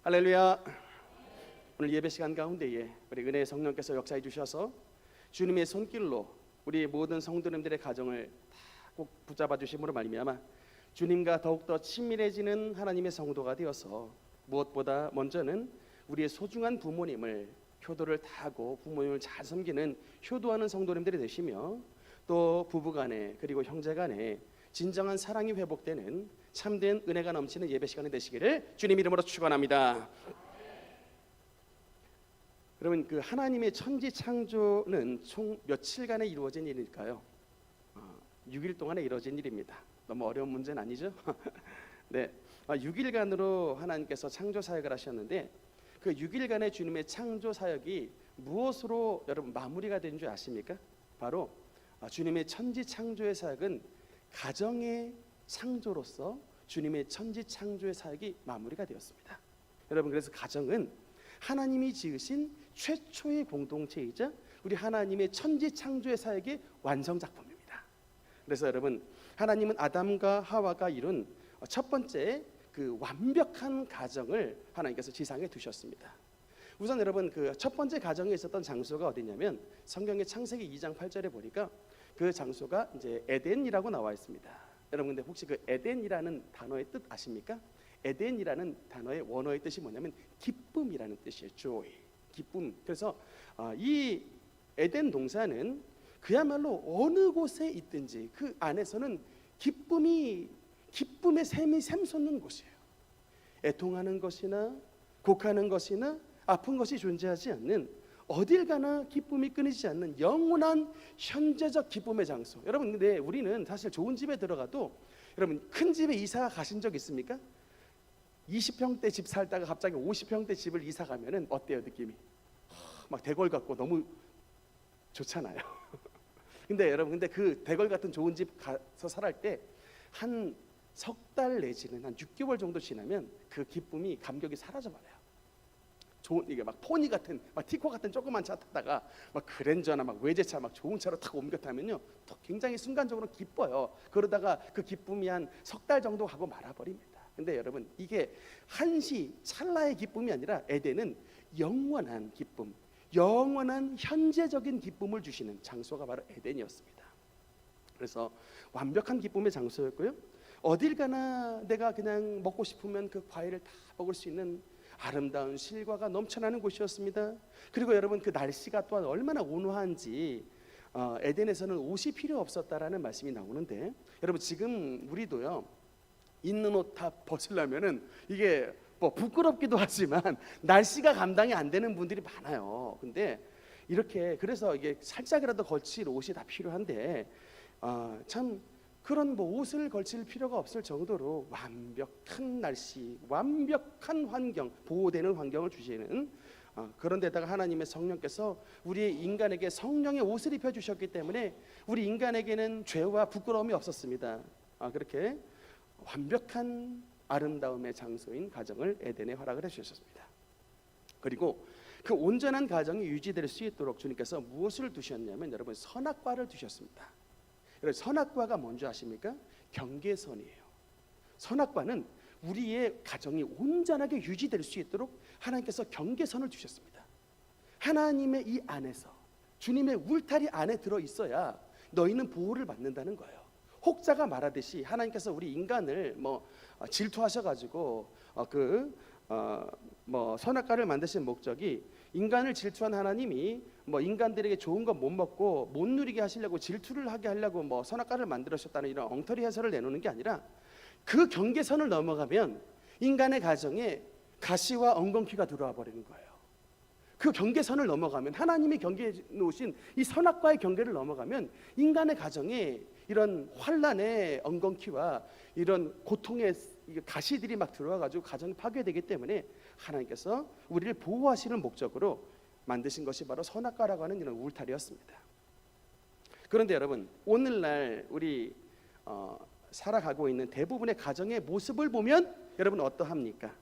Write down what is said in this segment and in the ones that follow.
할렐루야. 오늘 예배 시간 가운데에 우리 은혜의 성령께서 역사해 주셔서 주님의 손길로 우리 모든 성도님들의 가정을 다 꼭 붙잡아 주심으로 말미암아 주님과 더욱더 친밀해지는 하나님의 성도가 되어서 무엇보다 먼저는 우리의 소중한 부모님을 효도를 다하고 부모님을 잘 섬기는 효도하는 성도님들이 되시며, 또 부부간에 그리고 형제간에 진정한 사랑이 회복되는 참된 은혜가 넘치는 예배 시간이 되시기를 주님 이름으로 축원합니다. 여러분, 그 하나님의 천지 창조는 총 며칠간에 이루어진 일일까요? 6일 동안에 이루어진 일입니다. 너무 어려운 문제는 아니죠? 네, 6일간으로 하나님께서 창조 사역을 하셨는데, 그 6일간의 주님의 창조 사역이 무엇으로 여러분 마무리가 된 줄 아십니까? 바로 주님의 천지 창조의 사역은 가정의 창조로서 주님의 천지 창조의 사역이 마무리가 되었습니다. 여러분, 그래서 가정은 하나님이 지으신 최초의 공동체이자 우리 하나님의 천지 창조의 사역의 완성 작품입니다. 그래서 여러분, 하나님은 아담과 하와가 이룬 첫 번째 그 완벽한 가정을 하나님께서 지상에 두셨습니다. 우선 여러분, 그 첫 번째 가정에 있었던 장소가 어디냐면 성경의 창세기 2장 8절에 보니까 그 장소가 이제 에덴이라고 나와 있습니다. 여러분, 근데 혹시 그 에덴이라는 단어의 뜻 아십니까? 에덴이라는 단어의 원어의 뜻이 뭐냐면 기쁨이라는 뜻이에요. joy, 기쁨. 그래서 이 에덴 동산은 그야말로 어느 곳에 있든지 그 안에서는 기쁨의 샘이 샘솟는 곳이에요. 애통하는 것이나 곡하는 것이나 아픈 것이 존재하지 않는, 어딜 가나 기쁨이 끊이지 않는 영원한 현재적 기쁨의 장소. 여러분, 근데 우리는 사실 좋은 집에 들어가도, 여러분 큰 집에 이사 가신 적 있습니까? 20평대 집 살다가 갑자기 50평대 집을 이사 가면은 어때요, 느낌이? 막 대궐 같고 너무 좋잖아요. 근데 여러분, 근데 그 대궐 같은 좋은 집 가서 살할 때 한 석 달 내지는 한 6개월 정도 지나면 그 기쁨이, 감격이 사라져 버려요. 좋은, 이게 막 포니 같은, 막 티코 같은 조그만 차 타다가 막 그랜저나 막 외제차 막 좋은 차로 타고 옮겨 타면요, 또 굉장히 순간적으로 기뻐요. 그러다가 그 기쁨이 한 석 달 정도 하고 말아버립니다. 근데 여러분, 이게 한시 찰나의 기쁨이 아니라 에덴은 영원한 기쁨, 영원한 현재적인 기쁨을 주시는 장소가 바로 에덴이었습니다. 그래서 완벽한 기쁨의 장소였고요, 어딜 가나 내가 그냥 먹고 싶으면 그 과일을 다 먹을 수 있는 아름다운 실과가 넘쳐나는 곳이었습니다. 그리고 여러분, 그 날씨가 또한 얼마나 온화한지 에덴에서는 옷이 필요 없었다라는 말씀이 나오는데, 여러분 지금 우리도요, 있는 옷 다 벗으려면은 이게 뭐 부끄럽기도 하지만 날씨가 감당이 안 되는 분들이 많아요. 근데 이렇게, 그래서 이게 살짝이라도 걸칠 옷이 다 필요한데 참 그런 뭐 옷을 걸칠 필요가 없을 정도로 완벽한 날씨, 완벽한 환경, 보호되는 환경을 주시는, 그런데다가 하나님의 성령께서 우리 인간에게 성령의 옷을 입혀 주셨기 때문에 우리 인간에게는 죄와 부끄러움이 없었습니다. 그렇게 완벽한 아름다움의 장소인 가정을 에덴에 허락을 해주셨습니다. 그리고 그 온전한 가정이 유지될 수 있도록 주님께서 무엇을 두셨냐면, 여러분 선악과를 두셨습니다. 여러분, 선악과가 뭔지 아십니까? 경계선이에요. 선악과는 우리의 가정이 온전하게 유지될 수 있도록 하나님께서 경계선을 두셨습니다. 하나님의 이 안에서, 주님의 울타리 안에 들어 있어야 너희는 보호를 받는다는 거예요. 혹자가 말하듯이 하나님께서 우리 인간을 질투하셔가지고 선악과를 만드신 목적이, 인간을 질투한 하나님이 인간들에게 좋은 거 못 먹고 못 누리게 하시려고, 질투를 하게 하려고 선악과를 만들으셨다는 이런 엉터리 해설을 내놓는 게 아니라, 그 경계선을 넘어가면 인간의 가정에 가시와 엉겅퀴가 들어와 버리는 거예요. 그 경계선을 넘어가면, 하나님이 경계해 놓으신 이 선악과의 경계를 넘어가면 인간의 가정에 이런 환난의 엉겅퀴와 이런 고통의 가시들이 막 들어와가지고 가정이 파괴되기 때문에 하나님께서 우리를 보호하시는 목적으로 만드신 것이 바로 선악과라고 하는 이런 울타리였습니다. 그런데 여러분, 오늘날 우리 살아가고 있는 대부분의 가정의 모습을 보면 여러분 어떠합니까?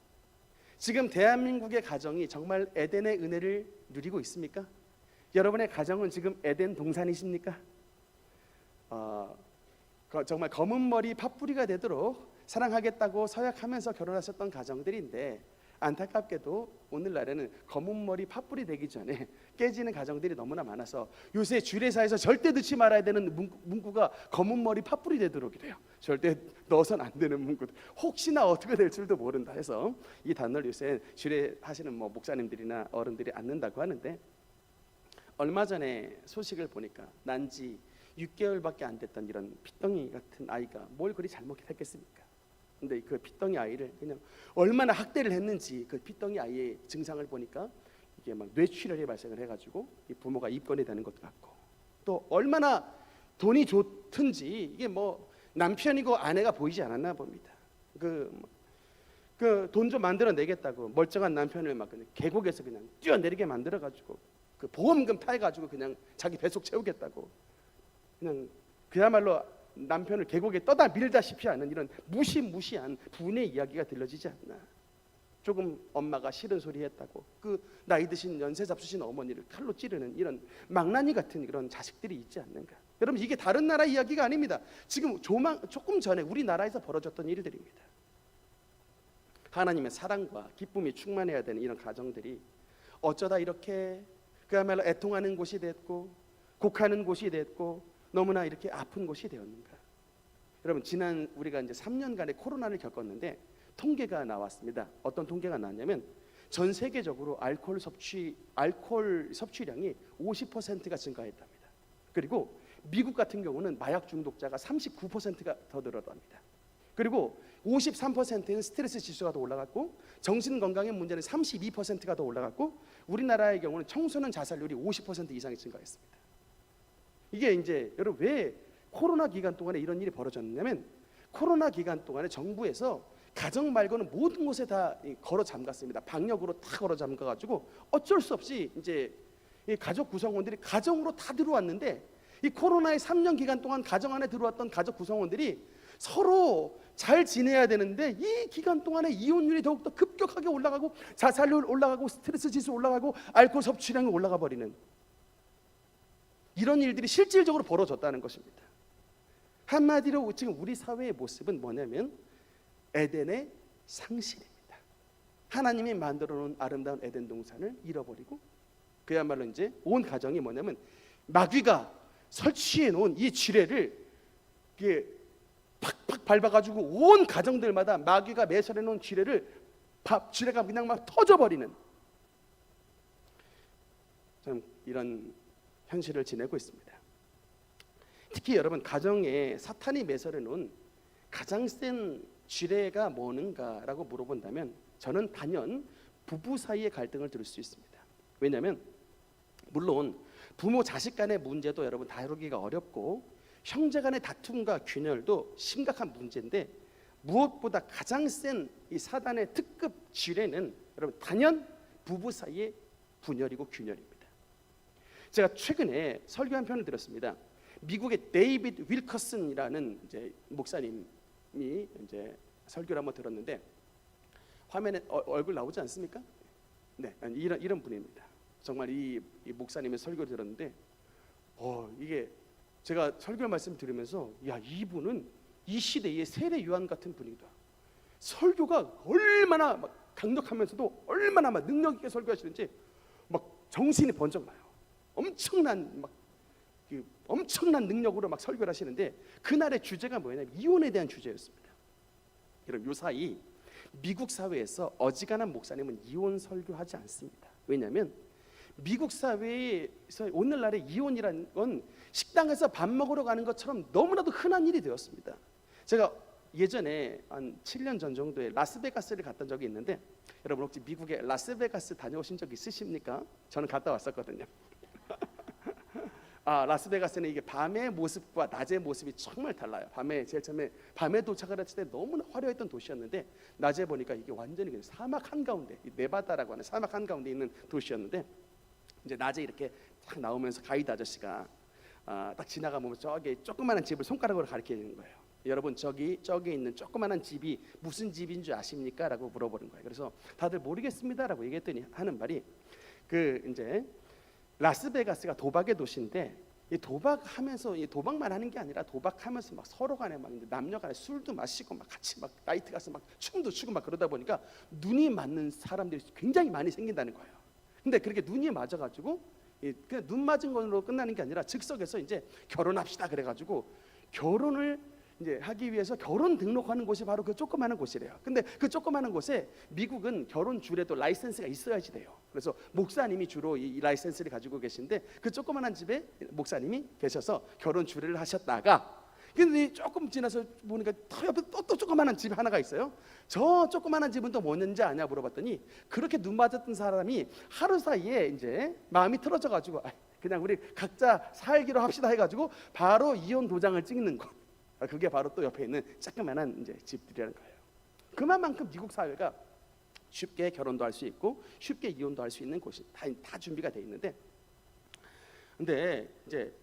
지금 대한민국의 가정이 정말 에덴의 은혜를 누리고 있습니까? 여러분의 가정은 지금 에덴 동산이십니까? 정말 검은 머리 팥뿌리가 되도록 사랑하겠다고 서약하면서 결혼하셨던 가정들인데, 안타깝게도 오늘날에는 검은 머리 팥불이 되기 전에 깨지는 가정들이 너무나 많아서 요새 주례사에서 절대 넣지 말아야 되는 문구가 검은 머리 팥불이 되도록 이래요. 절대 넣어서는 안 되는 문구들. 혹시나 어떻게 될 줄도 모른다 해서 이 단어를 요새 주례하시는 목사님들이나 어른들이 안 넣는다고 하는데, 얼마 전에 소식을 보니까 난지 6개월밖에 안 됐던 이런 핏덩이 같은 아이가 뭘 그리 잘못했겠습니까? 근데 그 핏덩이 아이를 그냥 얼마나 학대를 했는지, 그 핏덩이 아이의 증상을 보니까 이게 막 뇌출혈이 발생을 해가지고 이 부모가 입건이 되는 것도 같고, 또 얼마나 돈이 좋든지 이게 뭐 남편이고 아내가 보이지 않았나 봅니다. 그 돈 좀 만들어 내겠다고 멀쩡한 남편을 막 그냥 계곡에서 그냥 뛰어내리게 만들어가지고 그 보험금 타해가지고 그냥 자기 뱃속 채우겠다고, 그냥 그야말로 남편을 계곡에 떠다 밀다시피 하는 이런 무시무시한 분의 이야기가 들려지지 않나. 조금 엄마가 싫은 소리 했다고 그 나이 드신 연세 잡수신 어머니를 칼로 찌르는 이런 망나니 같은 그런 자식들이 있지 않는가. 여러분, 이게 다른 나라 이야기가 아닙니다. 지금 조금 전에 우리나라에서 벌어졌던 일들입니다. 하나님의 사랑과 기쁨이 충만해야 되는 이런 가정들이 어쩌다 이렇게 그야말로 애통하는 곳이 됐고 곡하는 곳이 됐고 너무나 이렇게 아픈 곳이 되었는가. 여러분, 지난 우리가 이제 3년간의 코로나를 겪었는데 통계가 나왔습니다. 어떤 통계가 나왔냐면 전 세계적으로 알코올 섭취량이 50%가 증가했답니다. 그리고 미국 같은 경우는 마약 중독자가 39%가 더 늘어납니다. 그리고 53%는 스트레스 지수가 더 올라갔고 정신 건강의 문제는 32%가 더 올라갔고 우리나라의 경우는 청소년 자살률이 50% 이상이 증가했습니다. 이게 이제 여러분, 왜 코로나 기간 동안에 이런 일이 벌어졌냐면 코로나 기간 동안에 정부에서 가정 말고는 모든 곳에 다 걸어 잠갔습니다. 방역으로 다 걸어 잠가가지고 어쩔 수 없이 이제 이 가족 구성원들이 가정으로 다 들어왔는데, 이 코로나의 3년 기간 동안 가정 안에 들어왔던 가족 구성원들이 서로 잘 지내야 되는데 이 기간 동안에 이혼율이 더욱더 급격하게 올라가고 자살률 올라가고 스트레스 지수 올라가고 알코올 섭취량이 올라가 버리는 이런 일들이 실질적으로 벌어졌다는 것입니다. 한마디로 지금 우리 사회의 모습은 뭐냐면 에덴의 상실입니다. 하나님이 만들어 놓은 아름다운 에덴 동산을 잃어버리고 그야말로 이제 온 가정이 뭐냐면 마귀가 설치해 놓은 이 지뢰를 이게 팍팍 밟아가지고 온 가정들마다 마귀가 매설해 놓은 지뢰가 그냥 막 터져버리는 참 이런 현실을 지내고 있습니다. 특히 여러분, 가정에 사탄이 매설해 놓은 가장 센 지뢰가 뭐는가라고 물어본다면 저는 단연 부부 사이의 갈등을 들을 수 있습니다. 왜냐하면 물론 부모 자식 간의 문제도 여러분 다루기가 어렵고 형제 간의 다툼과 균열도 심각한 문제인데 무엇보다 가장 센 이 사단의 특급 지뢰는 여러분 단연 부부 사이의 분열이고 균열입니다. 제가 최근에 설교 한 편을 들었습니다. 미국의 데이비드 윌커슨이라는 이제 목사님이 이제 설교를 한번 들었는데 화면에 얼굴 나오지 않습니까? 네, 이런 분입니다. 정말 이 목사님의 설교를 들었는데 이게 제가 설교 말씀 들으면서 이분은 이 시대의 세례 요한 같은 분이다. 설교가 얼마나 막 강력하면서도 얼마나 막 능력 있게 설교하시는지 막 정신이 번쩍 나요. 엄청난 능력으로 막 설교를 하시는데 그날의 주제가 뭐냐면 이혼에 대한 주제였습니다. 여러분, 요사이 미국 사회에서 어지간한 목사님은 이혼 설교하지 않습니다. 왜냐하면 미국 사회에서 오늘날의 이혼이라는 건 식당에서 밥 먹으러 가는 것처럼 너무나도 흔한 일이 되었습니다. 제가 예전에 한 7년 전 정도에 라스베가스를 갔던 적이 있는데 여러분, 혹시 미국에 라스베가스 다녀오신 적 있으십니까? 저는 갔다 왔었거든요. 라스베가스는 이게 밤의 모습과 낮의 모습이 정말 달라요. 제일 처음에 밤에 도착을 했을 때 너무나 화려했던 도시였는데 낮에 보니까 이게 완전히 그냥 사막 한가운데, 네바다라고 하는 사막 한가운데 있는 도시였는데 이제 낮에 이렇게 딱 나오면서 가이드 아저씨가 딱 지나가면 저기 조그마한 집을 손가락으로 가리키는 거예요. 여러분, 저기 있는 조그마한 집이 무슨 집인 줄 아십니까? 라고 물어보는 거예요. 그래서 다들 모르겠습니다라고 얘기했더니 하는 말이 이제 라스베가스가 도박의 도시인데 이 도박하면서 이 도박만 하는 게 아니라 도박하면서 막 서로 간에 막 남녀 간에 술도 마시고 막 같이 막 나이트 가서 막 춤도 추고 막 그러다 보니까 눈이 맞는 사람들이 굉장히 많이 생긴다는 거예요. 근데 그렇게 눈이 맞아가지고 그냥 눈 맞은 걸로 끝나는 게 아니라 즉석에서 이제 결혼합시다 그래가지고 결혼을 이제 하기 위해서 결혼 등록하는 곳이 바로 그 조그마한 곳이래요. 근데 그 조그마한 곳에 미국은 결혼 주례도 라이센스가 있어야지 돼요. 그래서 목사님이 주로 이 라이센스를 가지고 계신데 그 조그마한 집에 목사님이 계셔서 결혼 주례를 하셨다가 근데 조금 지나서 보니까 더 옆에 또 조그마한 집 하나가 있어요. 저 조그마한 집은 또 뭐였는지 아냐 물어봤더니 그렇게 눈 맞았던 사람이 하루 사이에 이제 마음이 틀어져 가지고 그냥 우리 각자 살기로 합시다 해가지고 바로 이혼 도장을 찍는 거. 그게 바로 또 옆에 있는 조그마한 이제 집들이라는 거예요. 그만큼 미국 사회가 쉽게 결혼도 할 수 있고 쉽게 이혼도 할 수 있는 곳이 다 준비가 돼 있는데, 근데 이제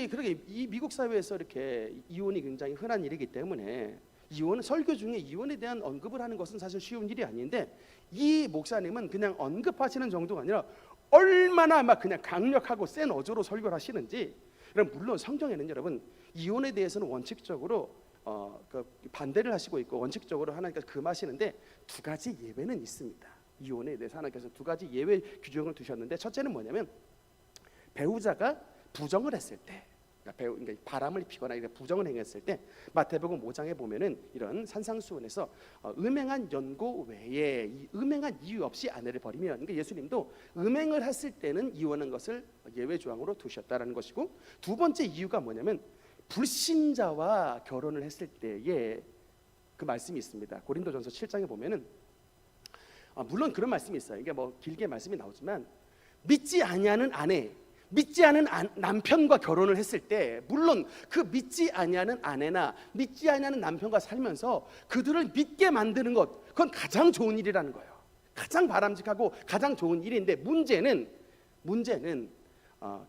그렇게 이 미국 사회에서 이렇게 이혼이 굉장히 흔한 일이기 때문에 이혼 설교 중에 이혼에 대한 언급을 하는 것은 사실 쉬운 일이 아닌데 이 목사님은 그냥 언급하시는 정도가 아니라 얼마나 막 그냥 강력하고 센 어조로 설교를 하시는지. 그럼 물론 성경에는 여러분 이혼에 대해서는 원칙적으로 그 반대를 하시고 있고 원칙적으로 하나님께서 금하시는데 두 가지 예외는 있습니다. 이혼에 대해서 하나님께서 두 가지 예외 규정을 두셨는데, 첫째는 뭐냐면 배우자가 부정을 했을 때, 그러니까 바람을 피거나 부정을 행했을 때 마태복음 5장에 보면은 이런 산상수훈에서 음행한 연고 외에 이 음행한 이유 없이 아내를 버리면, 그러니까 예수님도 음행을 했을 때는 이혼한 것을 예외 조항으로 두셨다라는 것이고, 두 번째 이유가 뭐냐면 불신자와 결혼을 했을 때에 그 말씀이 있습니다. 고린도전서 7장에 보면은 물론 그런 말씀이 있어요. 이게 뭐 길게 말씀이 나오지만 믿지 아니하는 아내, 믿지 않은 남편과 결혼을 했을 때 물론 그 믿지 아니하는 아내나 믿지 아니하는 남편과 살면서 그들을 믿게 만드는 것, 그건 가장 좋은 일이라는 거예요. 가장 바람직하고 가장 좋은 일인데 문제는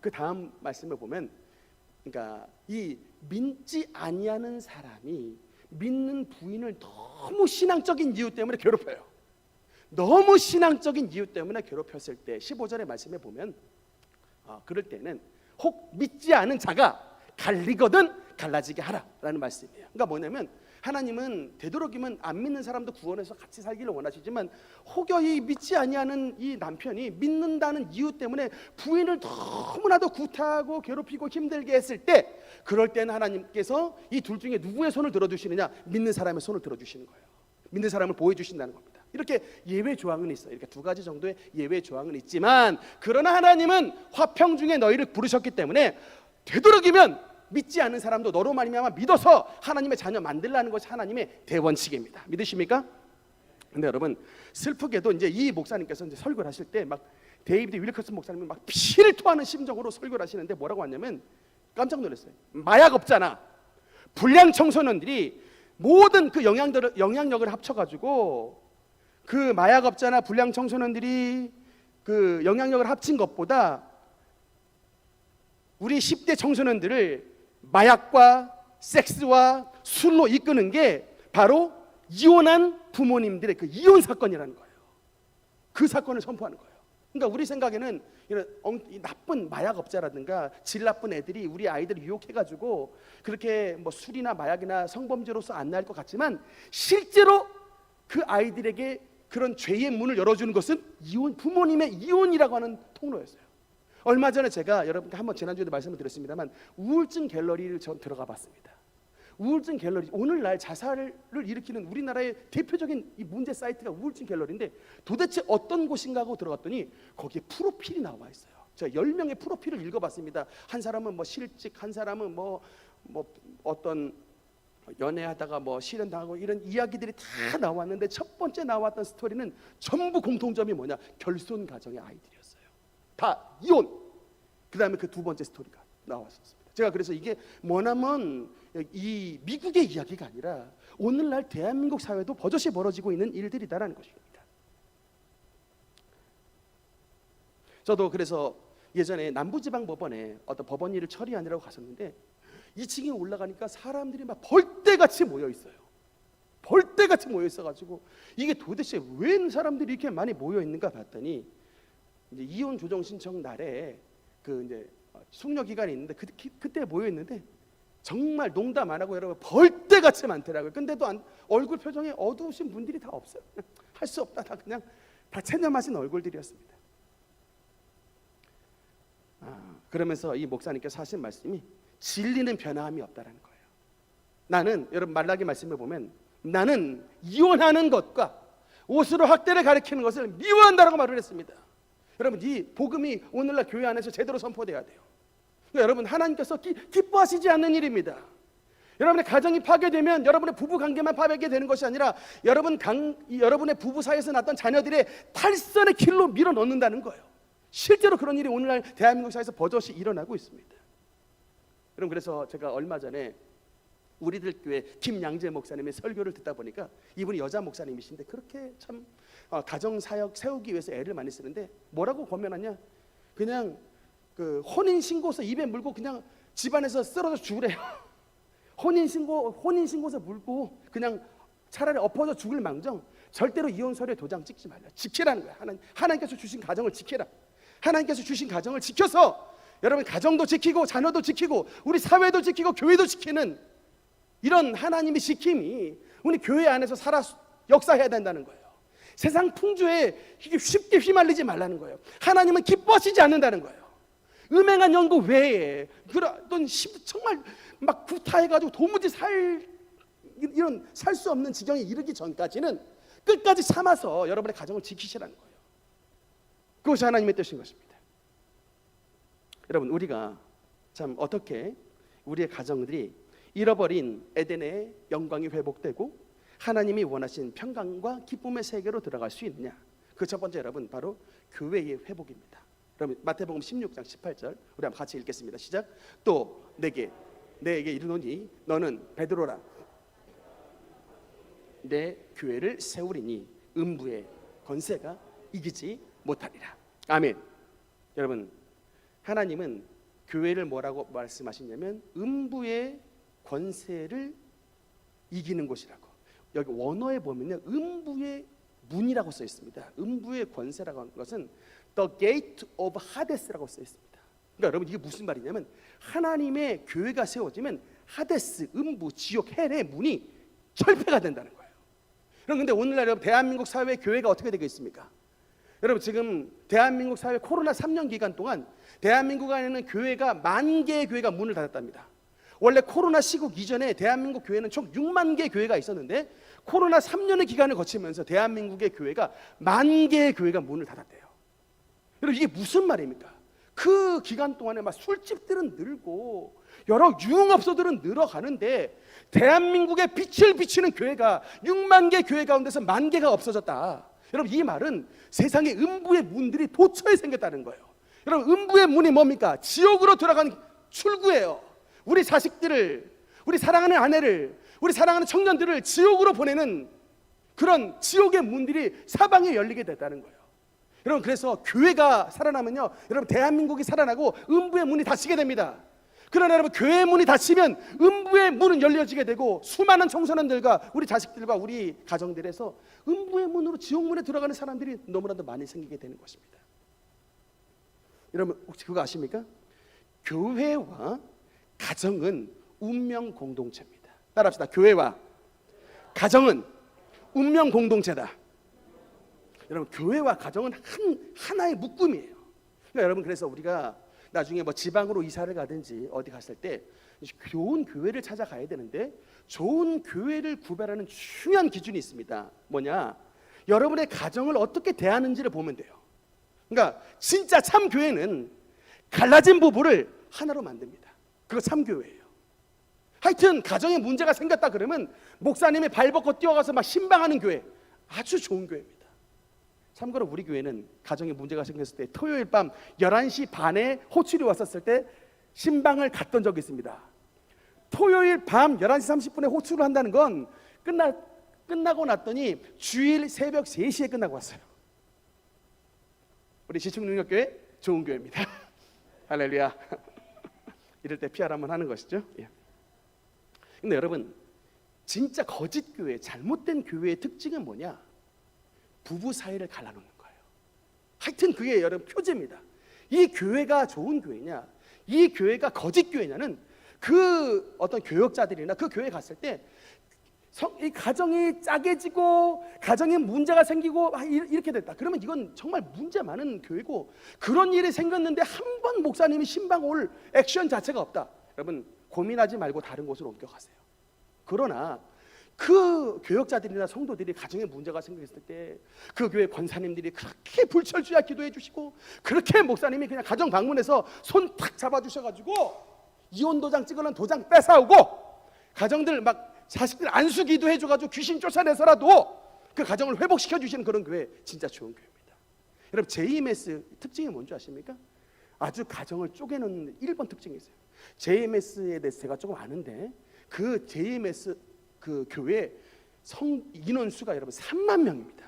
그 다음 말씀을 보면, 그러니까 이 믿지 아니하는 사람이 믿는 부인을 너무 신앙적인 이유 때문에 괴롭혀요. 너무 신앙적인 이유 때문에 괴롭혔을 때 15절의 말씀에 보면 그럴 때는 혹 믿지 않은 자가 갈리거든 갈라지게 하라라는 말씀이에요. 그러니까 뭐냐면 하나님은 되도록이면 안 믿는 사람도 구원해서 같이 살기를 원하시지만 혹여 이 믿지 아니하는 이 남편이 믿는다는 이유 때문에 부인을 너무나도 구타하고 괴롭히고 힘들게 했을 때, 그럴 때는 하나님께서 이 둘 중에 누구의 손을 들어주시느냐? 믿는 사람의 손을 들어주시는 거예요. 믿는 사람을 보여주신다는 겁니다. 이렇게 예외 조항은 있어요. 이렇게 두 가지 정도의 예외 조항은 있지만, 그러나 하나님은 화평 중에 너희를 부르셨기 때문에 되도록이면 믿지 않는 사람도 너로 말미암아 믿어서 하나님의 자녀 만들라는 것이 하나님의 대원칙입니다. 믿으십니까? 근데 여러분 슬프게도 이제 이 목사님께서 이제 설교를 하실 때 막 데이비드 윌커슨 목사님은 막 피를 토하는 심정으로 설교를 하시는데 뭐라고 하냐면 깜짝 놀랐어요. 마약 없잖아. 불량 청소년들이 모든 그 영향력을 합쳐가지고 그 마약 없잖아 불량 청소년들이 그 영향력을 합친 것보다 우리 10대 청소년들을 마약과 섹스와 술로 이끄는 게 바로 이혼한 부모님들의 그 이혼 사건이라는 거예요. 그 사건을 선포하는 거예요. 그러니까 우리 생각에는 이런 나쁜 마약업자라든가 질 나쁜 애들이 우리 아이들을 유혹해가지고 그렇게 뭐 술이나 마약이나 성범죄로서 안 나을 것 같지만 실제로 그 아이들에게 그런 죄의 문을 열어주는 것은 부모님의 이혼이라고 하는 통로였어요. 얼마 전에 제가 여러분께 한번 지난주에도 말씀을 드렸습니다만 우울증 갤러리를 전 들어가 봤습니다. 우울증 갤러리, 오늘날 자살을 일으키는 우리나라의 대표적인 이 문제 사이트가 우울증 갤러리인데 도대체 어떤 곳인가 하고 들어갔더니 거기에 프로필이 나와 있어요. 제가 10명의 프로필을 읽어봤습니다. 한 사람은 뭐 실직, 한 사람은 뭐 어떤 연애하다가 뭐 실현당하고 이런 이야기들이 다 나왔는데 첫 번째 나왔던 스토리는 전부 공통점이 뭐냐? 결손 가정의 아이들이었어요. 다 이혼. 그 다음에 그 두 번째 스토리가 나왔었습니다. 제가 그래서 이게 뭐냐면 이 미국의 이야기가 아니라 오늘날 대한민국 사회도 버젓이 벌어지고 있는 일들이다라는 것입니다. 저도 그래서 예전에 남부지방법원에 어떤 법원 일을 처리하느라고 갔었는데 2층에 올라가니까 사람들이 막 벌떼같이 모여 있어요. 벌떼같이 모여 있어가지고 이게 도대체 왜 사람들이 이렇게 많이 모여 있는가 봤더니 이제 이혼 조정 신청 날에 그 이제 숙려 기간이 있는데 그때 모여 있는데 정말 농담 안 하고 여러분 벌떼같이 많더라고요. 근데도 얼굴 표정에 어두우신 분들이 다 없어요. 할 수 없다. 다 그냥 다 체념하신 얼굴들이었습니다. 그러면서 이 목사님께서 하신 말씀이 진리는 변함이 없다라는 거예요. 나는 여러분 말라기 말씀을 보면 나는 이혼하는 것과 옷으로 학대를 가리키는 것을 미워한다라고 말을 했습니다. 여러분 이 복음이 오늘날 교회 안에서 제대로 선포돼야 돼요. 그러니까 여러분 하나님께서 기뻐하시지 않는 일입니다. 여러분의 가정이 파괴되면 여러분의 부부 관계만 파괴되는 것이 아니라 여러분의 부부 사이에서 났던 자녀들의 탈선의 길로 밀어 넣는다는 거예요. 실제로 그런 일이 오늘날 대한민국 사회에서 버젓이 일어나고 있습니다. 여러분 그래서 제가 얼마 전에 우리들 교회 김양재 목사님의 설교를 듣다 보니까 이분이 여자 목사님이신데 그렇게 참 가정사역 세우기 위해서 애를 많이 쓰는데 뭐라고 권면하냐, 그냥 그 혼인신고서 입에 물고 그냥 집안에서 쓰러져 죽으래요. 혼인신고서 물고 그냥 차라리 엎어져 죽을 망정 절대로 이혼서류에 도장 찍지 말라. 지키라는 거야. 하나님께서 주신 가정을 지켜라. 하나님께서 주신 가정을 지켜서 여러분 가정도 지키고 자녀도 지키고 우리 사회도 지키고 교회도 지키는 이런 하나님의 지킴이 우리 교회 안에서 역사해야 된다는 거예요. 세상 풍조에 쉽게 휘말리지 말라는 거예요. 하나님은 기뻐하시지 않는다는 거예요. 음행한 연고 외에 그런 정말 막 구타해가지고 도무지 살 수 없는 지경에 이르기 전까지는 끝까지 참아서 여러분의 가정을 지키시라는 거예요. 그것이 하나님의 뜻인 것입니다. 여러분 우리가 참 어떻게 우리의 가정들이 잃어버린 에덴의 영광이 회복되고 하나님이 원하신 평강과 기쁨의 세계로 들어갈 수 있느냐, 그 첫 번째 여러분 바로 교회의 회복입니다. 여러분 마태복음 16장 18절 우리 한번 같이 읽겠습니다. 시작. 또 내게 이르노니 너는 베드로라 내 교회를 세우리니 음부의 권세가 이기지 못하리라. 아멘. 여러분 하나님은 교회를 뭐라고 말씀하시냐면 음부의 권세를 이기는 곳이라고. 여기 원어에 보면요 음부의 문이라고 써 있습니다. 음부의 권세라고 하는 것은 The Gate of Hades라고 써 있습니다. 그러니까 여러분 이게 무슨 말이냐면 하나님의 교회가 세워지면 하데스, 음부, 지옥, 헬의 문이 철폐가 된다는 거예요. 여러분 근데 오늘날 여러분 대한민국 사회 교회가 어떻게 되고 있습니까? 여러분 지금 대한민국 사회 코로나 3년 기간 동안 대한민국 안에는 교회가 10,000개의 교회가 문을 닫았답니다. 원래 코로나 시국 이전에 대한민국 교회는 총 6만 개의 교회가 있었는데 코로나 3년의 기간을 거치면서 대한민국의 교회가 10,000개의 교회가 문을 닫았대요. 여러분 이게 무슨 말입니까? 그 기간 동안에 막 술집들은 늘고 여러 유흥업소들은 늘어가는데 대한민국의 빛을 비치는 교회가 6만 개 교회 가운데서 10,000개가 없어졌다. 여러분 이 말은 세상에 음부의 문들이 도처에 생겼다는 거예요. 여러분 음부의 문이 뭡니까? 지옥으로 들어간 출구예요. 우리 자식들을, 우리 사랑하는 아내를, 우리 사랑하는 청년들을 지옥으로 보내는 그런 지옥의 문들이 사방에 열리게 됐다는 거예요. 여러분 그래서 교회가 살아나면요 여러분 대한민국이 살아나고 음부의 문이 닫히게 됩니다. 그러나 여러분 교회의 문이 닫히면 음부의 문은 열려지게 되고 수많은 청소년들과 우리 자식들과 우리 가정들에서 음부의 문으로 지옥문에 들어가는 사람들이 너무나도 많이 생기게 되는 것입니다. 여러분 혹시 그거 아십니까? 교회와 가정은 운명 공동체입니다. 따라합시다. 교회와 가정은 운명 공동체다. 여러분 교회와 가정은 하나의 묶음이에요. 그러니까 여러분 그래서 우리가 나중에 뭐 지방으로 이사를 가든지 어디 갔을 때 좋은 교회를 찾아가야 되는데 좋은 교회를 구별하는 중요한 기준이 있습니다. 뭐냐? 여러분의 가정을 어떻게 대하는지를 보면 돼요. 그러니까 진짜 참 교회는 갈라진 부부를 하나로 만듭니다. 그거 참교회예요. 하여튼 가정에 문제가 생겼다 그러면 목사님이 발 벗고 뛰어가서 막 신방하는 교회, 아주 좋은 교회입니다. 참고로 우리 교회는 가정에 문제가 생겼을 때 토요일 밤 11시 반에 호출이 왔었을 때 신방을 갔던 적이 있습니다. 토요일 밤 11시 30분에 호출을 한다는 건 끝나고 났더니 주일 새벽 3시에 끝나고 왔어요. 우리 지축능력교회 좋은 교회입니다. 할렐루야. 이럴 때 PR 한번 하는 것이죠. 예. 근데 여러분 진짜 거짓 교회, 잘못된 교회의 특징은 뭐냐? 부부 사이를 갈라놓는 거예요. 하여튼 그게 여러분 표제입니다. 이 교회가 좋은 교회냐? 이 교회가 거짓 교회냐는 그 어떤 교역자들이나 그 교회 갔을 때 이 가정이 짜게지고 가정에 문제가 생기고 이렇게 됐다. 그러면 이건 정말 문제 많은 교회고, 그런 일이 생겼는데 한 번 목사님이 신방 올 액션 자체가 없다. 여러분 고민하지 말고 다른 곳으로 옮겨가세요. 그러나 그 교역자들이나 성도들이 가정에 문제가 생겼을 때 그 교회 권사님들이 그렇게 불철주야 기도해 주시고, 그렇게 목사님이 그냥 가정 방문해서 손 탁 잡아주셔가지고 이혼 도장 찍어놓은 도장 뺏어오고, 가정들 막 자식들 안수기도 해줘가지고 귀신 쫓아내서라도 그 가정을 회복시켜 주시는 그런 교회, 진짜 좋은 교회입니다. 여러분 JMS 특징이 뭔지 아십니까? 아주 가정을 쪼개는 1번 특징이 있어요. JMS에 대해서 제가 조금 아는데, 그 JMS 그 교회 인원 수가 여러분 3만 명입니다.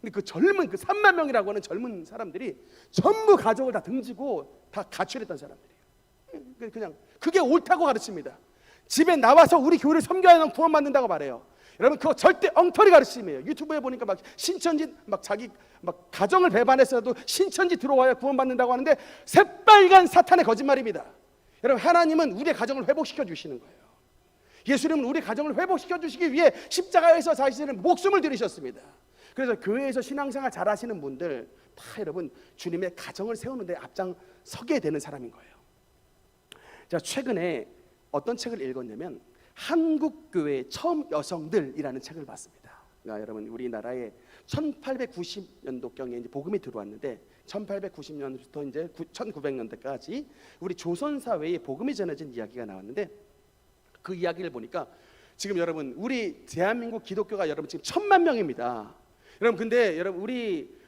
근데 그 젊은 그 3만 명이라고 하는 젊은 사람들이 전부 가족을 다 등지고 다 가출했던 사람들이에요. 그냥 그게 옳다고 가르칩니다. 집에 나와서 우리 교회를 섬겨야 하는 구원받는다고 말해요. 여러분 그거 절대 엉터리 가르침이에요. 유튜브에 보니까 막 신천지 막 자기 막 가정을 배반해서도 신천지 들어와야 구원받는다고 하는데 새빨간 사탄의 거짓말입니다. 여러분 하나님은 우리의 가정을 회복시켜 주시는 거예요. 예수님은 우리 가정을 회복시켜 주시기 위해 십자가에서 자신의 목숨을 들이셨습니다. 그래서 교회에서 신앙생활 잘하시는 분들 다 여러분 주님의 가정을 세우는데 앞장서게 되는 사람인 거예요. 제가 최근에 어떤 책을 읽었냐면 한국교회 처음 여성들이라는 책을 봤습니다. 그러니까 여러분 우리나라에 1890년도경에 이제 복음이 들어왔는데 1890년부터 이제 1900년대까지 우리 조선 사회에 복음이 전해진 이야기가 나왔는데, 그 이야기를 보니까 지금 여러분 우리 대한민국 기독교가 여러분 지금 1000만 명입니다. 여러분 근데 여러분 우리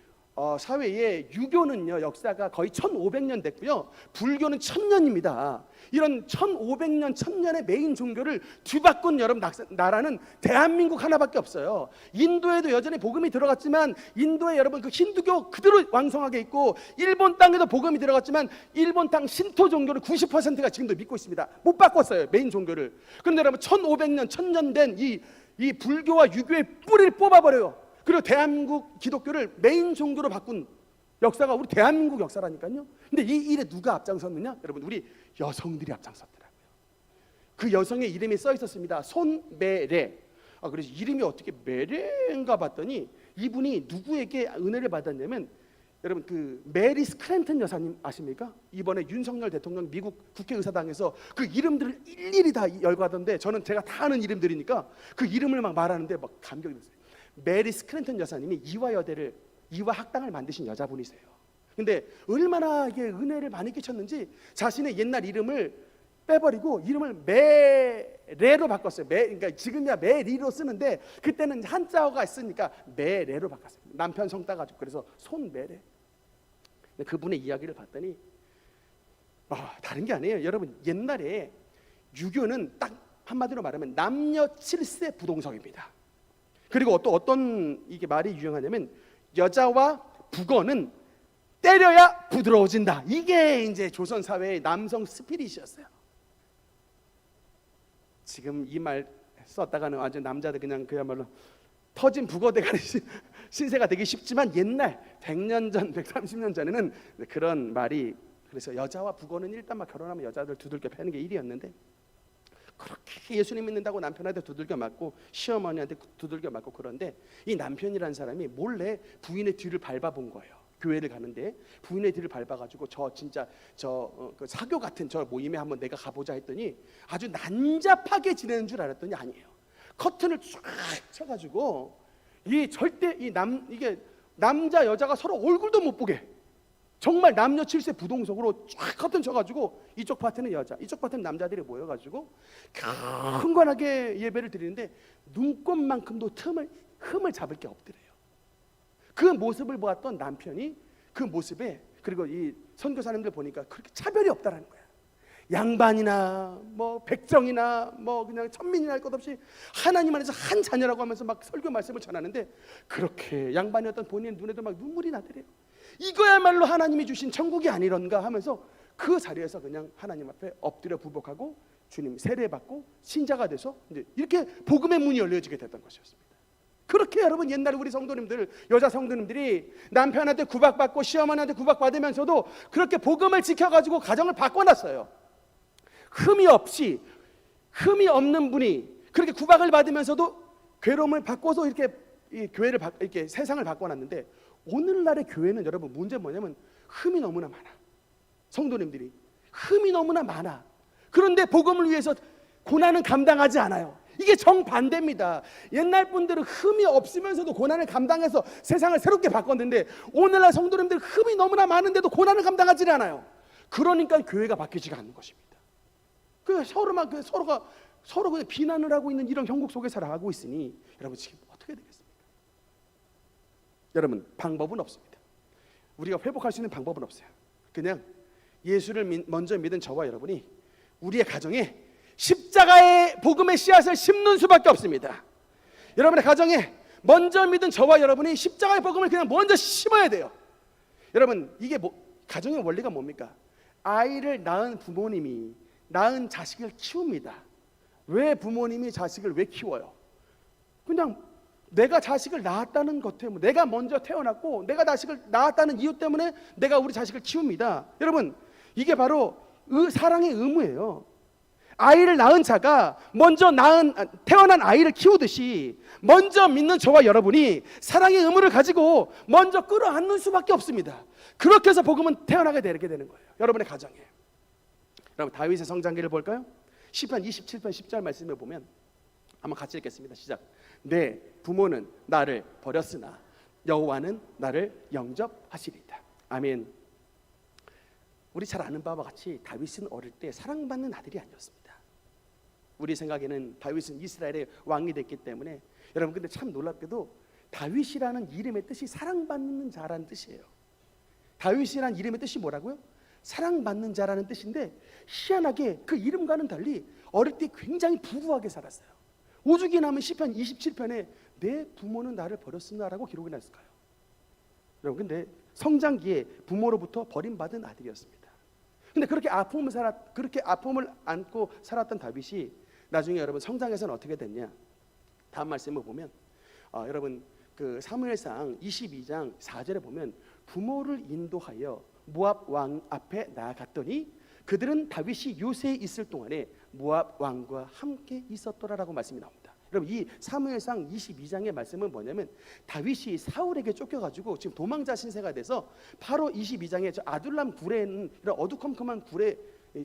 사회에 유교는요 역사가 거의 1500년 됐고요, 불교는 1000년입니다. 이런 1500년 1000년의 메인 종교를 뒤바꾼 여러분 나라는 대한민국 하나밖에 없어요. 인도에도 여전히 복음이 들어갔지만 인도에 여러분 그 힌두교 그대로 왕성하게 있고, 일본 땅에도 복음이 들어갔지만 일본 땅 신토 종교를 90%가 지금도 믿고 있습니다. 못 바꿨어요 메인 종교를. 그런데 여러분 1500년 1000년 된 이 불교와 유교의 뿌리를 뽑아버려요. 그리고 대한민국 기독교를 메인 종교로 바꾼 역사가 우리 대한민국 역사라니까요. 근데 이 일에 누가 앞장섰느냐? 여러분 우리 여성들이 앞장섰더라고요. 그 여성의 이름이 써 있었습니다. 손메레. 그래서 이름이 어떻게 메레인가 봤더니 이분이 누구에게 은혜를 받았냐면, 여러분 그 메리 스크랜턴 여사님 아십니까? 이번에 윤석열 대통령 미국 국회의사당에서 그 이름들을 일일이 다 열거하던데, 저는 제가 다 아는 이름들이니까 그 이름을 막 말하는데 막 감격이 됐어요. 메리 스크랜턴 여사님이 이화 학당을 만드신 여자분이세요. 근데 얼마나 이게 은혜를 많이 끼쳤는지 자신의 옛날 이름을 빼버리고 이름을 메레로 바꿨어요. 그러니까 지금이야 메리로 쓰는데 그때는 한자어가 있으니까 메레로 바꿨어요. 남편 성 따가지고. 그래서 손메레. 그분의 이야기를 봤더니 다른 게 아니에요. 여러분 옛날에 유교는 딱 한마디로 말하면 남녀 7세 부동석입니다. 그리고 또 어떤 이게 말이 유행하냐면 여자와 북어는 때려야 부드러워진다. 이게 이제 조선 사회의 남성 스피릿이었어요. 지금 이 말 썼다가는 아주 남자들 그냥 그야말로 터진 북어 대가리 신세가 되기 쉽지만, 옛날 100년 전 130년 전에는 그런 말이, 그래서 여자와 북어는 일단 막 결혼하면 여자들 두들겨 패는 게 일이었는데, 그렇게 예수님 믿는다고 남편한테 두들겨 맞고 시어머니한테 두들겨 맞고, 그런데 이 남편이라는 사람이 몰래 부인의 뒤를 밟아본 거예요. 교회를 가는데 부인의 뒤를 밟아가지고 그 사교 같은 저 모임에 한번 내가 가보자 했더니 아주 난잡하게 지내는 줄 알았더니 아니에요. 커튼을 쫙 쳐가지고 이게 남자 여자가 서로 얼굴도 못 보게 정말 남녀 7세 부동석으로 쫙 커튼 쳐가지고 이쪽 파트는 여자, 이쪽 파트는 남자들이 모여가지고 경건하게 예배를 드리는데 눈곱만큼도 흠을 잡을 게 없더래요. 그 모습을 보았던 남편이 그 모습에, 그리고 이 선교사님들 보니까 그렇게 차별이 없다라는 거야. 양반이나 뭐 백정이나 뭐 그냥 천민이나 할 것 없이 하나님 안에서 한 자녀라고 하면서 막 설교 말씀을 전하는데, 그렇게 양반이었던 본인 눈에도 막 눈물이 나더래요. 이거야말로 하나님이 주신 천국이 아니런가 하면서 그 자리에서 그냥 하나님 앞에 엎드려 부복하고 주님 세례받고 신자가 돼서 이제 이렇게 복음의 문이 열려지게 됐던 것이었습니다. 그렇게 여러분 옛날에 우리 성도님들, 여자 성도님들이 남편한테 구박받고 시어머니한테 구박받으면서도 그렇게 복음을 지켜가지고 가정을 바꿔놨어요. 흠이 없는 분이 그렇게 구박을 받으면서도 괴로움을 바꿔서 이렇게 이 교회를 이렇게 세상을 바꿔놨는데, 오늘날의 교회는 여러분 문제는 뭐냐면 흠이 너무나 많아. 성도님들이 흠이 너무나 많아. 그런데 복음을 위해서 고난은 감당하지 않아요. 이게 정반대입니다. 옛날 분들은 흠이 없으면서도 고난을 감당해서 세상을 새롭게 바꿨는데, 오늘날 성도님들 흠이 너무나 많은데도 고난을 감당하지 않아요. 그러니까 교회가 바뀌지가 않는 것입니다. 서로 그냥 비난을 하고 있는 이런 형국 속에 살아가고 있으니 여러분 지금 어떻게 되겠습니까? 여러분 방법은 없습니다. 우리가 회복할 수 있는 방법은 없어요. 그냥 예수를 먼저 믿은 저와 여러분이 우리의 가정에 십자가의 복음의 씨앗을 심는 수밖에 없습니다. 여러분의 가정에 먼저 믿은 저와 여러분이 십자가의 복음을 그냥 먼저 심어야 돼요. 여러분 이게 가정의 원리가 뭡니까? 아이를 낳은 부모님이 낳은 자식을 키웁니다. 왜 부모님이 자식을 왜 키워요? 그냥 내가 자식을 낳았다는 것 때문에, 내가 먼저 태어났고 내가 자식을 낳았다는 이유 때문에 내가 우리 자식을 키웁니다. 여러분 이게 바로 사랑의 의무예요. 아이를 낳은 자가 먼저 태어난 아이를 키우듯이 먼저 믿는 저와 여러분이 사랑의 의무를 가지고 먼저 끌어안는 수밖에 없습니다. 그렇게 해서 복음은 태어나게 되게 되는 거예요. 여러분의 가정에. 여러분 다윗의 성장기를 볼까요? 시편 27편 10절 말씀을 보면 한번 같이 읽겠습니다. 시작. 내 부모는 나를 버렸으나 여호와는 나를 영접하시리다. 아멘. 우리 잘 아는 바와 같이 다윗은 어릴 때 사랑받는 아들이 아니었습니다. 우리 생각에는 다윗은 이스라엘의 왕이 됐기 때문에, 여러분 근데 참 놀랍게도 다윗이라는 이름의 뜻이 사랑받는 자라는 뜻이에요. 다윗이라는 이름의 뜻이 뭐라고요? 사랑받는 자라는 뜻인데, 희한하게 그 이름과는 달리 어릴 때 굉장히 부유하게 살았어요. 오죽이 나면 시편 27편에 내 부모는 나를 버렸으나라고 기록이 났을까요? 여러분 근데 성장기에 부모로부터 버림받은 아들이었습니다. 근데 그렇게 아픔을 안고 살았던 다윗이 나중에 여러분 성장에서는 어떻게 됐냐? 다음 말씀을 보면 여러분 그 사무엘상 22장 4절에 보면 부모를 인도하여 모압 왕 앞에 나아갔더니 그들은 다윗이 요새에 있을 동안에 모압 왕과 함께 있었더라라고 말씀이 나옵니다. 여러분 이 사무엘상 22장의 말씀은 뭐냐면 다윗이 사울에게 쫓겨가지고 지금 도망자 신세가 돼서 바로 22장에 저 아둘람 굴에는 이런 어두컴컴한 굴에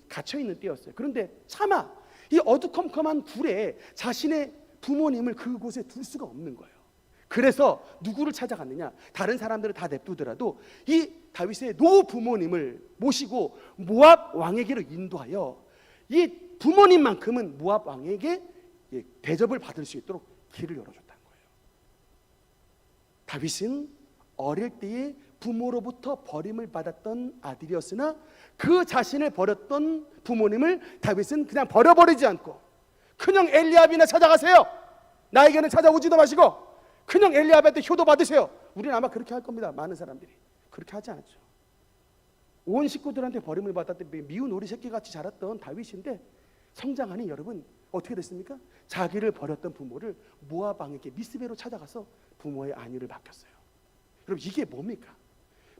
갇혀 있는 때였어요. 그런데 차마 이 어두컴컴한 굴에 자신의 부모님을 그곳에 둘 수가 없는 거예요. 그래서 누구를 찾아갔느냐? 다른 사람들을 다 냅두더라도 이 다윗의 노 부모님을 모시고 모압 왕에게로 인도하여 이 부모님만큼은 모압 왕에게 대접을 받을 수 있도록 길을 열어줬다는 거예요. 다윗은 어릴 때에 부모로부터 버림을 받았던 아들이었으나 그 자신을 버렸던 부모님을 다윗은 그냥 버려버리지 않고 그냥 엘리압이나 찾아가세요. 나에게는 찾아오지도 마시고 그냥 엘리압한테 효도 받으세요. 우리는 아마 그렇게 할 겁니다. 많은 사람들이 그렇게 하지 않죠. 온 식구들한테 버림을 받았던 미운 오리 새끼같이 자랐던 다윗인데 성장하니 여러분 어떻게 됐습니까? 자기를 버렸던 부모를 모압 왕에게 미스베로 찾아가서 부모의 안위를 맡겼어요. 여러분 이게 뭡니까?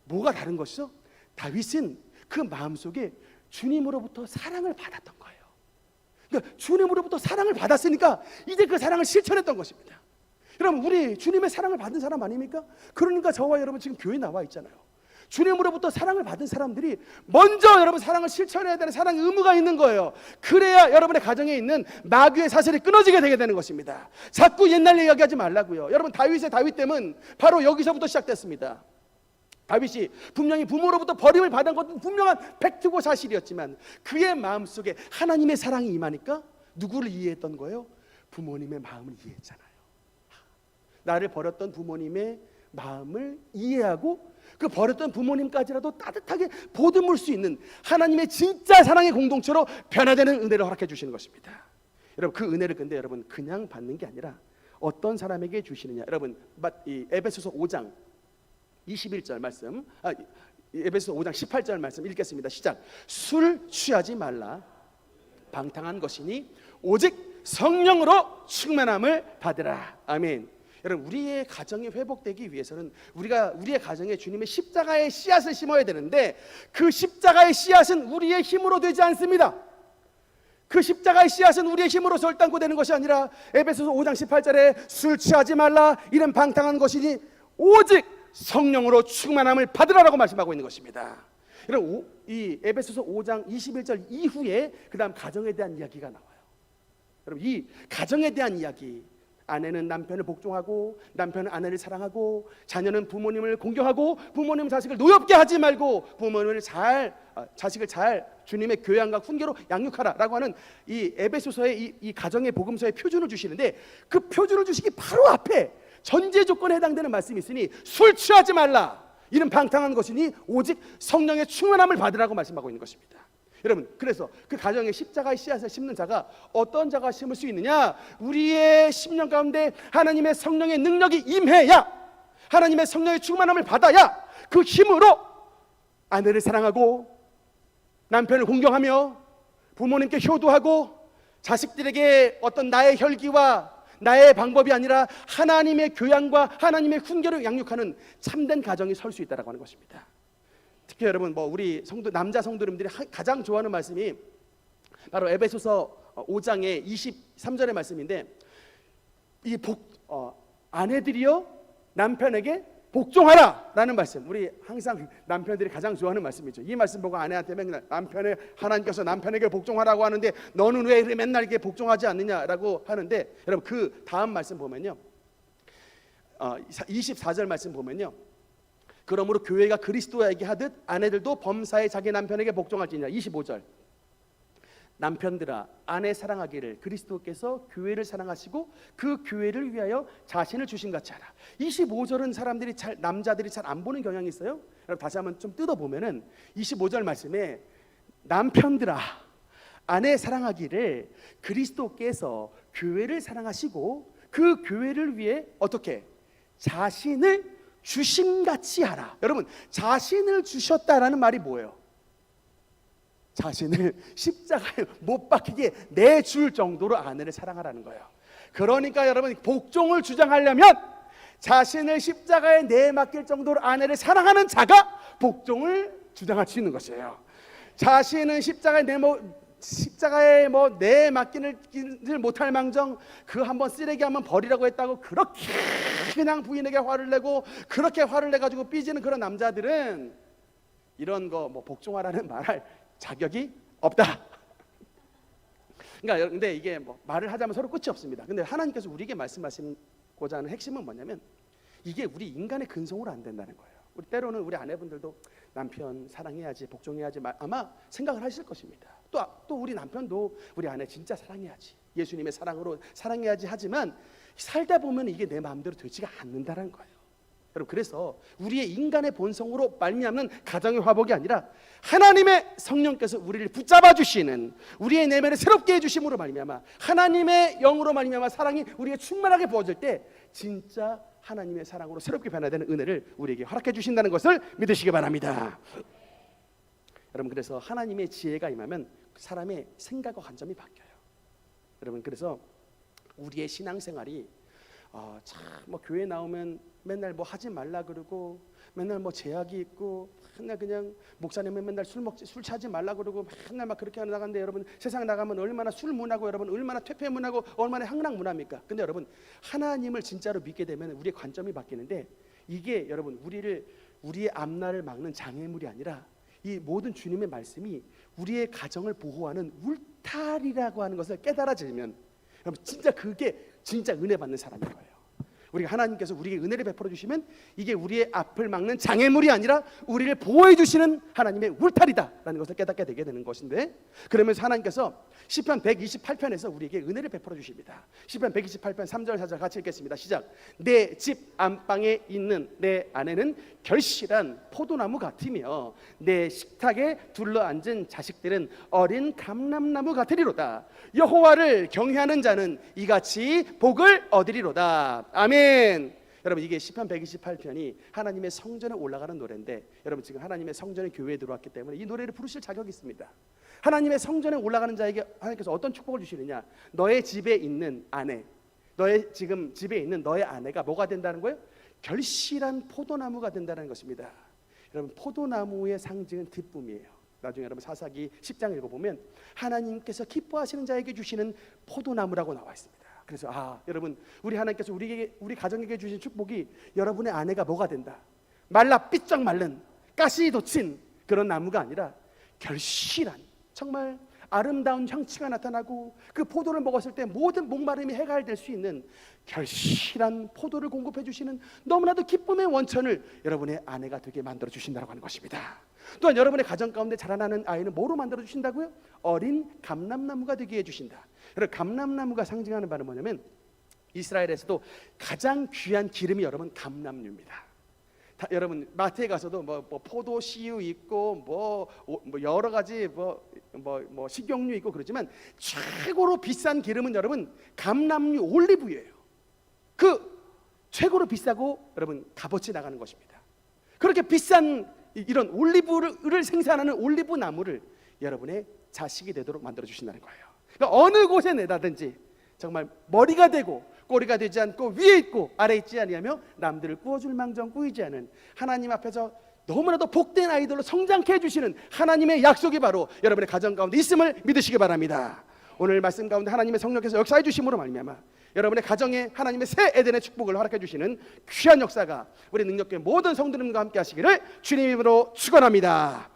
뭐가 다른 것이죠? 다윗은 그 마음속에 주님으로부터 사랑을 받았던 거예요. 그러니까 주님으로부터 사랑을 받았으니까 이제 그 사랑을 실천했던 것입니다. 여러분 우리 주님의 사랑을 받은 사람 아닙니까? 그러니까 저와 여러분 지금 교회에 나와 있잖아요. 주님으로부터 사랑을 받은 사람들이 먼저 여러분 사랑을 실천해야 되는 사랑의 의무가 있는 거예요. 그래야 여러분의 가정에 있는 마귀의 사슬이 끊어지게 되게 되는 것입니다. 자꾸 옛날 이야기하지 말라고요. 여러분 다윗의 다윗됨은 바로 여기서부터 시작됐습니다. 다윗이 분명히 부모로부터 버림을 받은 것은 분명한 팩트고 사실이었지만 그의 마음속에 하나님의 사랑이 임하니까 누구를 이해했던 거예요? 부모님의 마음을 이해했잖아요. 나를 버렸던 부모님의 마음을 이해하고 그 버렸던 부모님까지라도 따뜻하게 보듬을 수 있는 하나님의 진짜 사랑의 공동체로 변화되는 은혜를 허락해 주시는 것입니다. 여러분 그 은혜를 근데 여러분 그냥 받는 게 아니라 어떤 사람에게 주시느냐? 여러분 이 에베소서 5장 21절 말씀, 에베소서 5장 18절 말씀 읽겠습니다. 시작. 술 취하지 말라. 방탕한 것이니 오직 성령으로 충만함을 받으라. 아멘. 여러분, 우리의 가정이 회복되기 위해서는 우리의 가정에 주님의 십자가의 씨앗을 심어야 되는데, 그 십자가의 씨앗은 우리의 힘으로 되지 않습니다. 그 십자가의 씨앗은 우리의 힘으로 절단고 되는 것이 아니라, 에베소서 5장 18절에 술 취하지 말라 이런 방탕한 것이니 오직 성령으로 충만함을 받으라라고 말씀하고 있는 것입니다. 여러분, 이 에베소서 5장 21절 이후에 그 다음 가정에 대한 이야기가 나와요. 여러분, 이 가정에 대한 이야기, 아내는 남편을 복종하고 남편은 아내를 사랑하고 자녀는 부모님을 공경하고 부모님은 자식을 노엽게 하지 말고 부모님을 자식을 잘 주님의 교양과 훈계로 양육하라라고 하는 이 에베소서의 이 가정의 복음서의 표준을 주시는데, 그 표준을 주시기 바로 앞에 전제 조건에 해당되는 말씀이 있으니 술 취하지 말라 이는 방탕한 것이니 오직 성령의 충만함을 받으라고 말씀하고 있는 것입니다. 여러분, 그래서 그 가정에 십자가의 씨앗을 심는 자가 어떤 자가 심을 수 있느냐? 우리의 심령 가운데 하나님의 성령의 능력이 임해야, 하나님의 성령의 충만함을 받아야 그 힘으로 아내를 사랑하고 남편을 공경하며 부모님께 효도하고 자식들에게 어떤 나의 혈기와 나의 방법이 아니라 하나님의 교양과 하나님의 훈계를 양육하는 참된 가정이 설 수 있다라고 하는 것입니다. 특히 여러분, 우리 남자 성도님들이 가장 좋아하는 말씀이 바로 에베소서 5장의 23절의 말씀인데, 이 아내들이여 남편에게 복종하라라는 말씀. 우리 항상 남편들이 가장 좋아하는 말씀이죠. 이 말씀 보고 아내한테 맨날 하나님께서 남편에게 복종하라고 하는데 너는 왜 맨날 이렇게 복종하지 않느냐라고 하는데, 여러분, 그 다음 말씀 보면요, 24절 말씀 보면요, 그러므로 교회가 그리스도에게 하듯 아내들도 범사에 자기 남편에게 복종할지니라. 25절, 남편들아 아내 사랑하기를 그리스도께서 교회를 사랑하시고 그 교회를 위하여 자신을 주신 같이 하라. 25절은 남자들이 잘 안 보는 경향이 있어요. 여러분, 다시 한번 좀 뜯어보면은 25절 말씀에 남편들아 아내 사랑하기를 그리스도께서 교회를 사랑하시고 그 교회를 위해 어떻게 자신을 주심같이 하라. 여러분, 자신을 주셨다라는 말이 뭐예요? 자신을 십자가에 못 박히게 내줄 정도로 아내를 사랑하라는 거예요. 그러니까 여러분, 복종을 주장하려면 자신을 십자가에 내맡길 정도로 아내를 사랑하는 자가 복종을 주장할 수 있는 것이에요. 자신은 십자가에 내맡기를 못할 망정 그 한번 쓰레기 한번 버리라고 했다고 그렇게 그냥 부인에게 화를 내고 그렇게 화를 내가지고 삐지는 그런 남자들은 이런 거 복종하라는 말할 자격이 없다. 그러니까 근데 이게 말을 하자면 서로 끝이 없습니다. 근데 하나님께서 우리에게 말씀하시고자 하는 핵심은 뭐냐면, 이게 우리 인간의 근성으로 안 된다는 거예요. 때로는 우리 아내분들도 남편 사랑해야지, 복종해야지 아마 생각을 하실 것입니다. 또 우리 남편도 우리 아내 진짜 사랑해야지, 예수님의 사랑으로 사랑해야지 하지만 살다 보면 이게 내 마음대로 되지가 않는다는 거예요. 여러분, 그래서 우리의 인간의 본성으로 말미암는 가정의 화복이 아니라 하나님의 성령께서 우리를 붙잡아 주시는, 우리의 내면을 새롭게 해주심으로 말미암아 하나님의 영으로 말미암아 사랑이 우리에게 충만하게 부어질 때 진짜 하나님의 사랑으로 새롭게 변화되는 은혜를 우리에게 허락해 주신다는 것을 믿으시기 바랍니다. 여러분, 그래서 하나님의 지혜가 임하면 사람의 생각과 관점이 바뀌어요. 여러분, 그래서 우리의 신앙생활이 교회 나오면 맨날 하지 말라 그러고 맨날 제약이 있고 맨날 그냥 목사님은 맨날 술 취하지 말라 그러고 맨날 그렇게 나가는데, 여러분, 세상 나가면 얼마나 술 문화고 여러분 얼마나 퇴폐 문화고 얼마나 향락 문화입니까? 근데 여러분, 하나님을 진짜로 믿게 되면 우리의 관점이 바뀌는데, 이게 여러분 우리의 앞날을 막는 장애물이 아니라 이 모든 주님의 말씀이 우리의 가정을 보호하는 울타리라고 하는 것을 깨달아지면 여러분, 진짜 그게 진짜 은혜 받는 사람인 거예요. 우리가 하나님께서 우리에게 은혜를 베풀어 주시면 이게 우리의 앞을 막는 장애물이 아니라 우리를 보호해 주시는 하나님의 울타리다라는 것을 깨닫게 되게 되는 것인데, 그러면서 하나님께서 시편 128편에서 우리에게 은혜를 베풀어 주십니다. 시편 128편 3절 4절 같이 읽겠습니다. 시작. 내 집 안방에 있는 내 아내는 결실한 포도나무 같으며 내 식탁에 둘러앉은 자식들은 어린 감람나무 같으리로다. 여호와를 경외하는 자는 이같이 복을 얻으리로다. 아멘. 여러분, 이게 시편 128편이 하나님의 성전에 올라가는 노래인데, 여러분 지금 하나님의 성전에 교회에 들어왔기 때문에 이 노래를 부르실 자격이 있습니다. 하나님의 성전에 올라가는 자에게 하나님께서 어떤 축복을 주시느냐? 너의 집에 있는 아내, 너의 지금 집에 있는 너의 아내가 뭐가 된다는 거예요? 결실한 포도나무가 된다는 것입니다. 여러분, 포도나무의 상징은 기쁨이에요. 나중에 여러분 사사기 10장 읽어보면 하나님께서 기뻐하시는 자에게 주시는 포도나무라고 나와 있습니다. 그래서 여러분, 우리 하나님께서 우리 가정에게 주신 축복이 여러분의 아내가 뭐가 된다? 말라 삐쩍 마른 가시 돋친 그런 나무가 아니라 결실한, 정말 아름다운 향취가 나타나고 그 포도를 먹었을 때 모든 목마름이 해결될 수 있는 결실한 포도를 공급해 주시는 너무나도 기쁨의 원천을 여러분의 아내가 되게 만들어 주신다고 하는 것입니다. 또한 여러분의 가정 가운데 자라나는 아이는 뭐로 만들어 주신다고요? 어린 감람나무가 되게 해 주신다. 여러분, 감람나무가 상징하는 바는 뭐냐면 이스라엘에서도 가장 귀한 기름이 여러분 감람류입니다. 여러분 마트에 가서도 뭐 포도 씨유 있고 뭐 여러 가지 뭐 식용유 있고 그러지만 최고로 비싼 기름은 여러분 감람류 올리브유예요. 그 최고로 비싸고 여러분 값어치 나가는 것입니다. 그렇게 비싼 이런 올리브를 생산하는 올리브 나무를 여러분의 자식이 되도록 만들어 주신다는 거예요. 그러니까 어느 곳에 내다든지 정말 머리가 되고 꼬리가 되지 않고 위에 있고 아래에 있지 아니하며 남들을 꾸어줄 망정 꾸이지 않은 하나님 앞에서 너무나도 복된 아이들로 성장케 해주시는 하나님의 약속이 바로 여러분의 가정 가운데 있음을 믿으시기 바랍니다. 오늘 말씀 가운데 하나님의 성령께서 역사해 주심으로 말미암아 여러분의 가정에 하나님의 새 에덴의 축복을 허락해 주시는 귀한 역사가 우리 능력교회 모든 성도님과 함께 하시기를 주님 이름으로 축원합니다.